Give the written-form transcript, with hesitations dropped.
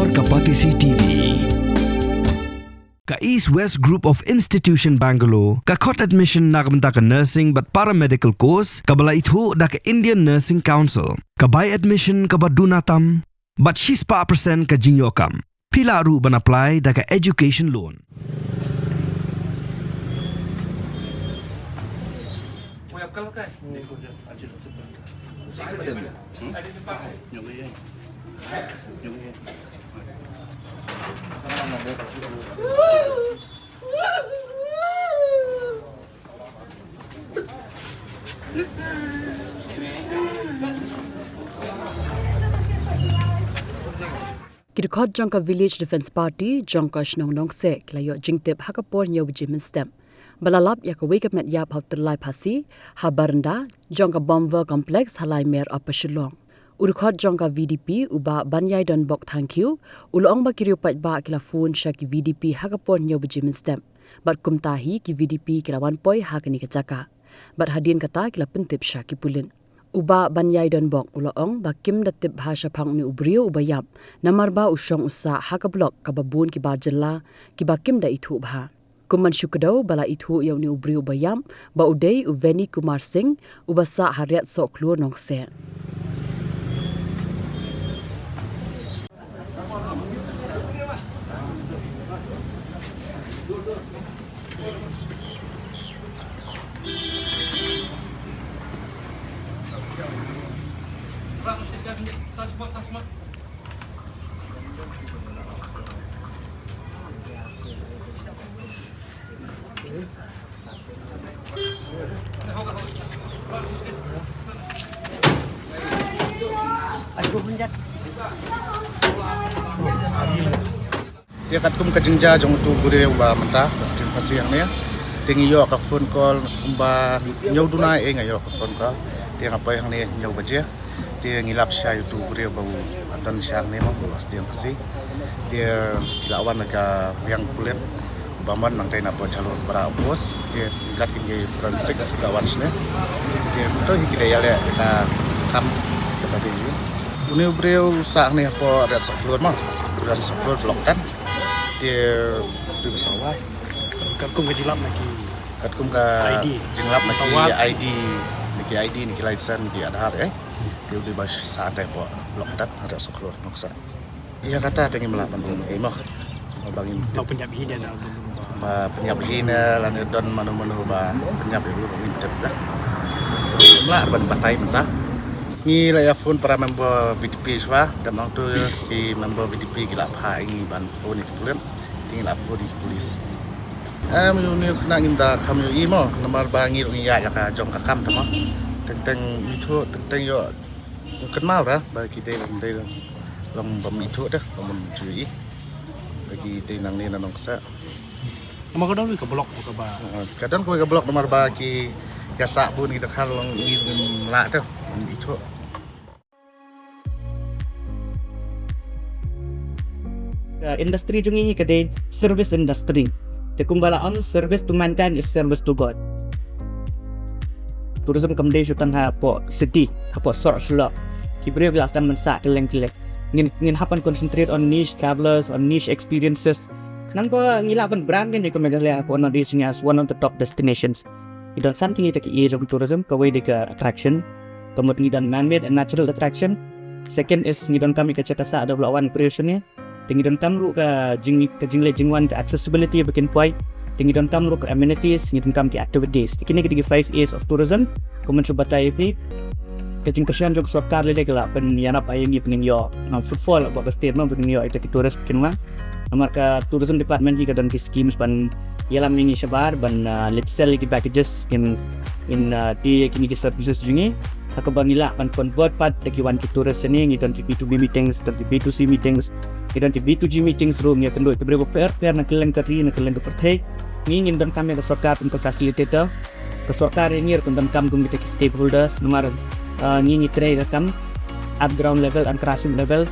Bor Kapatisi TV. Ka East West Group of Institution Bangalore, ka khot admission na kabanta ka nursing but paramedical course, ka bala ithu da ka Indian Nursing Council, ka buy admission ka badunatam, but she's pa percent ka jinyokam. Pila ru ban apply da ka education loan. Kidukot Jongka Village Defence Party Jongka Shnong Se klayo jingtip hakapor nyaw jimin stem. Balalap ya ka wake up met yap hap terlai pasi habaranda Jongka Bomber Complex halai mer apa Shillong. Urukot Jongka VDP uba banyai don bok thank you ulong ba kiriu pat ba kila phone sha ki VDP hakapor nyaw jimin stem. Bat kumtahi ki VDP kila 1 poi hakani kacaka. Bat hadin kata kila pentip sha ki pulin. Uba banyai don bok uloong bakim datib bahasa pang ni ubrio ubayam namarba usyong usa hakablok kababun ki barjella ki bakim da ithu bha kuman syukadau bala ithu yaw ni ubrio ubayam ba udai uveni Kumar Singh ubasa hariat sok klur nongse. Dia kat kum kejengja jong tu gure uba mentah pasti pasti yang ni tingi yo ka phone call umba nyau duna ngayo ka phone call dia apa yang ni nyau baje dia ngilap sya tu gure bau adan syang ni mah pasti yang pasti dia lawan ka yang kulit baman nang tai napa calon para bos dia tingkat tinggi forensik lawan sini dia betul kita ya le kita kam tadi ini beliau sak ni apa ada sekeluar mah ada sekeluar blok kan dia pesawat katkum ke jilap lagi katkum ke jinglap lagi ID niki license niki Aadhaar dia udah bas santai po blok dat ada sekeluar noksa iya kata tengi melapan mah bangin penyabi dia nak penyabi lan don manu-manu ba penyabi lu mintet dah melak ban batai mentah ni lah ya phone para member VDP swa dan waktu di member VDP gila phai ni ban phone itu pulen tinggal phone di polis ni kena nginda kami imo nomor bangi ni ya ka jong ka kam tama tentang itu tentang yo kenal dah bagi kita long bam itu dah bam cui bagi kita nang ni nang sa nama kadang ni ke blok ke ba kadang ko ke blok nomor bagi ya sak bun kita kan long ngin melak dah itu industri jungi ni kedai service industry. Tekumbala on service to mankind is service to God. Tourism kamde syutan ha po city, ha po sort shula. Kibre bilasan mensak keleng-keleng. Ngin hapan concentrate on niche travelers, on niche experiences. Kenapa ngilapan brand kan jika megalia po on this as one of the top destinations. Idan something ita ki age of tourism kawai deka attraction. Kemudian ngidan man-made and natural attraction. Second is ngidan kami ke cetasa ada belawan operation ni. Tinggi dan tamru ke jingwan ke accessibility bikin point. Tinggi dan tamru ke amenities, tinggi dan tam ke activities. Kini kita 5 A's of tourism. Kemudian coba tayi kecing kesian jog sarkar lele kala pen yana payengi penin yo. Nam footfall buat ke statement penin yo itu tourist kinwa. Namar ke tourism department kita dan ki schemes ban yalam ini syabar ban let's sell ki packages in di kini ki services jungi. Akaban nila pan convert part daki wan ki tourist ni ngiton ki B2B meetings dan ki B2C meetings ngiton ki B2G meetings room ya tendo itu berapa pair nak keleng kari nak keleng pertai ngin dan kami ke sarkar untuk facilitator ke sarkar ngir dan kam gum kita ki stakeholders nomor ngi tray kam at ground level and grassroots level